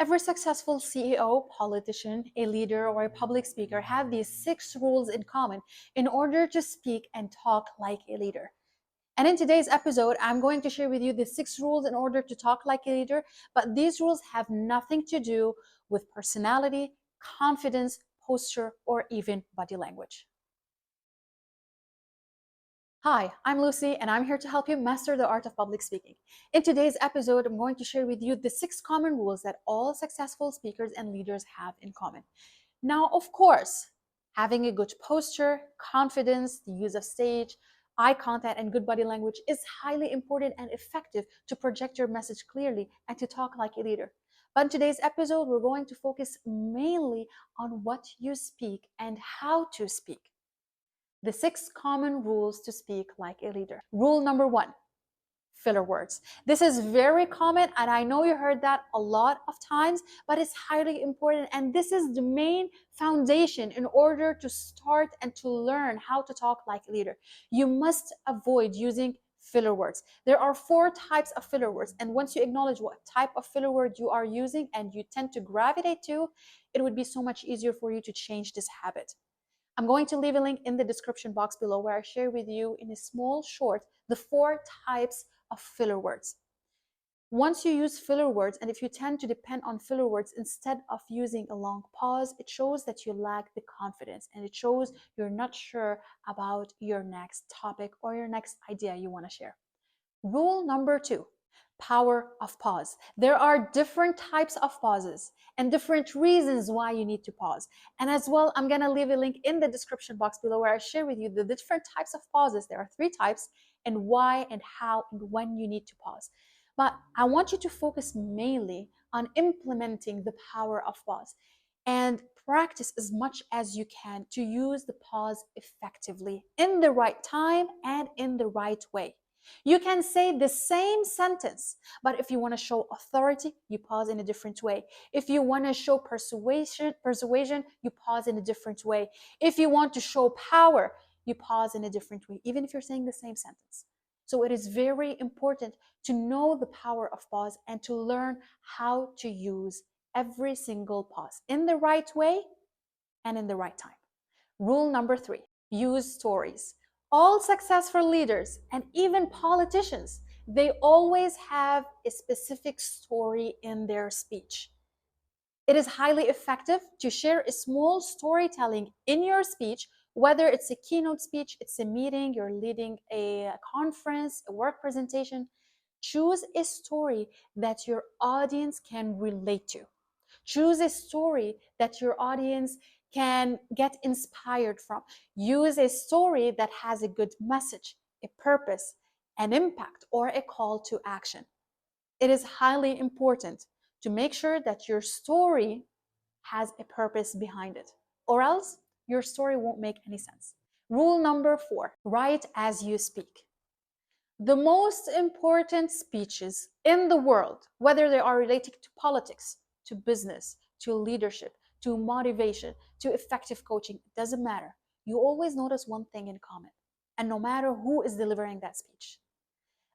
Every successful CEO, politician, a leader, or a public speaker have these 6 rules in common in order to speak and talk like a leader. And in today's episode, I'm going to share with you the 6 rules in order to talk like a leader, but these rules have nothing to do with personality, confidence, posture, or even body language. Hi, I'm Lucy, and I'm here to help you master the art of public speaking. In today's episode, I'm going to share with you the 6 common rules that all successful speakers and leaders have in common. Now, of course, having a good posture, confidence, the use of stage, eye contact, and good body language is highly important and effective to project your message clearly and to talk like a leader. But in today's episode, we're going to focus mainly on what you speak and how to speak. The 6 common rules to speak like a leader. Rule number 1, filler words. This is very common, and I know you heard that a lot of times, but it's highly important, and this is the main foundation in order to start and to learn how to talk like a leader. You must avoid using filler words. There are 4 types of filler words, and once you acknowledge what type of filler word you are using and you tend to gravitate to, it would be so much easier for you to change this habit. I'm going to leave a link in the description box below where I share with you in a small short the 4 types of filler words. Once you use filler words, and if you tend to depend on filler words instead of using a long pause, it shows that you lack the confidence, and it shows you're not sure about your next topic or your next idea you want to share. Rule number 2, power of pause. There are different types of pauses and different reasons why you need to pause. And as well, I'm going to leave a link in the description box below where I share with you the different types of pauses. There are 3 types, and why and how and when you need to pause. But I want you to focus mainly on implementing the power of pause and practice as much as you can to use the pause effectively in the right time and in the right way. You can say the same sentence, but if you want to show authority, you pause in a different way. If you want to show persuasion, you pause in a different way. If you want to show power, you pause in a different way, even if you're saying the same sentence. So it is very important to know the power of pause and to learn how to use every single pause in the right way and in the right time. Rule number 3, use stories. All successful leaders and even politicians, they always have a specific story in their speech. It is highly effective to share a small storytelling in your speech, whether it's a keynote speech, it's a meeting, you're leading a conference, a work presentation. Choose a story that your audience can relate to. Choose a story that your audience can get inspired from. Use a story that has a good message, a purpose, an impact, or a call to action. It is highly important to make sure that your story has a purpose behind it, or else your story won't make any sense. Rule number 4, write as you speak. The most important speeches in the world, whether they are related to politics, to business, to leadership, to motivation, to effective coaching, it doesn't matter. You always notice one thing in common, and no matter who is delivering that speech.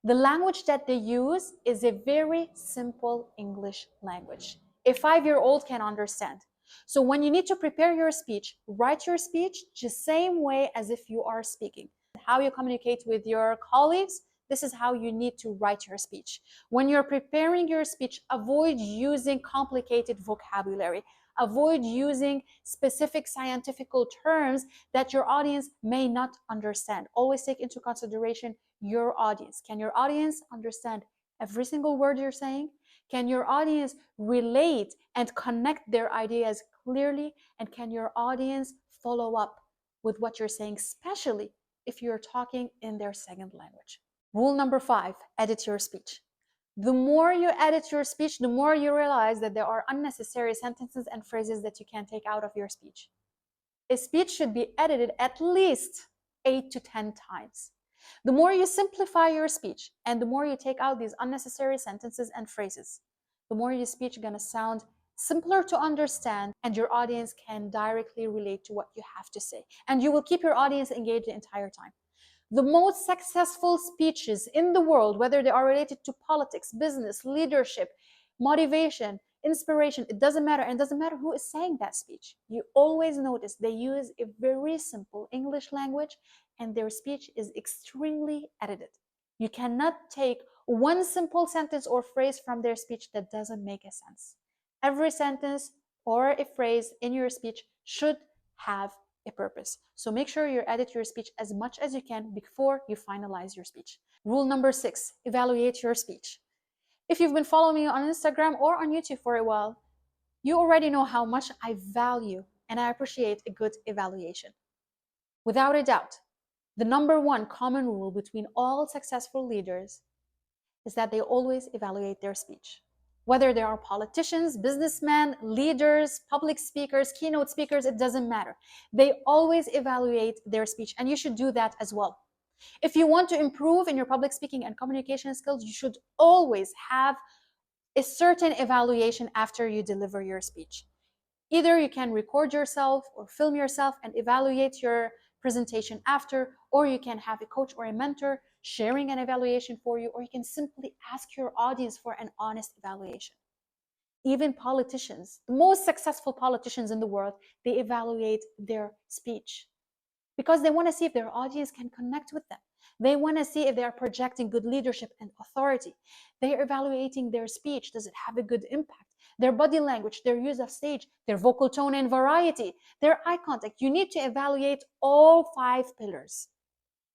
The language that they use is a very simple English language. A 5-year-old can understand. So when you need to prepare your speech, write your speech the same way as if you are speaking. How you communicate with your colleagues, this is how you need to write your speech. When you're preparing your speech, avoid using complicated vocabulary. Avoid using specific scientific terms that your audience may not understand. Always take into consideration your audience. Can your audience understand every single word you're saying? Can your audience relate and connect their ideas clearly? And can your audience follow up with what you're saying, especially if you're talking in their second language? Rule number 5, edit your speech. The more you edit your speech, the more you realize that there are unnecessary sentences and phrases that you can take out of your speech. A speech should be edited at least 8 to 10 times. The more you simplify your speech and the more you take out these unnecessary sentences and phrases, the more your speech is going to sound simpler to understand, and your audience can directly relate to what you have to say. And you will keep your audience engaged the entire time. The most successful speeches in the world, whether they are related to politics, business, leadership, motivation, inspiration. It doesn't matter. And it doesn't matter who is saying that speech. You always notice they use a very simple English language and their speech is extremely edited. You cannot take one simple sentence or phrase from their speech that doesn't make a sense. Every sentence or a phrase in your speech should have a purpose. So make sure you edit your speech as much as you can before you finalize your speech. Rule number 6, evaluate your speech. If you've been following me on Instagram or on YouTube for a while, you already know how much I value and I appreciate a good evaluation. Without a doubt, the number one common rule between all successful leaders is that they always evaluate their speech. Whether they are politicians, businessmen, leaders, public speakers, keynote speakers, it doesn't matter. They always evaluate their speech, and you should do that as well. If you want to improve in your public speaking and communication skills, you should always have a certain evaluation after you deliver your speech. Either you can record yourself or film yourself and evaluate your presentation after, or you can have a coach or a mentor sharing an evaluation for you, or you can simply ask your audience for an honest evaluation. Even politicians, the most successful politicians in the world, they evaluate their speech because they want to see if their audience can connect with them. They want to see if they are projecting good leadership and authority. They are evaluating their speech. Does it have a good impact? Their body language, their use of stage, their vocal tone and variety, their eye contact. You need to evaluate all 5 pillars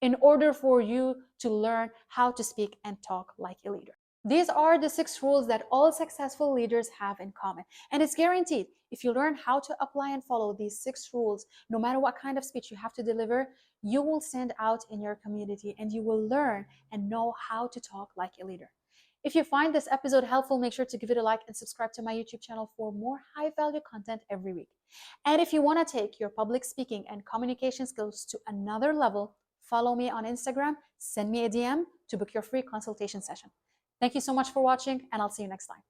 in order for you to learn how to speak and talk like a leader. These are the 6 rules that all successful leaders have in common. And it's guaranteed, if you learn how to apply and follow these 6 rules, no matter what kind of speech you have to deliver, you will stand out in your community and you will learn and know how to talk like a leader. If you find this episode helpful, make sure to give it a like and subscribe to my YouTube channel for more high-value content every week. And if you want to take your public speaking and communication skills to another level, follow me on Instagram, send me a DM to book your free consultation session. Thank you so much for watching, and I'll see you next time.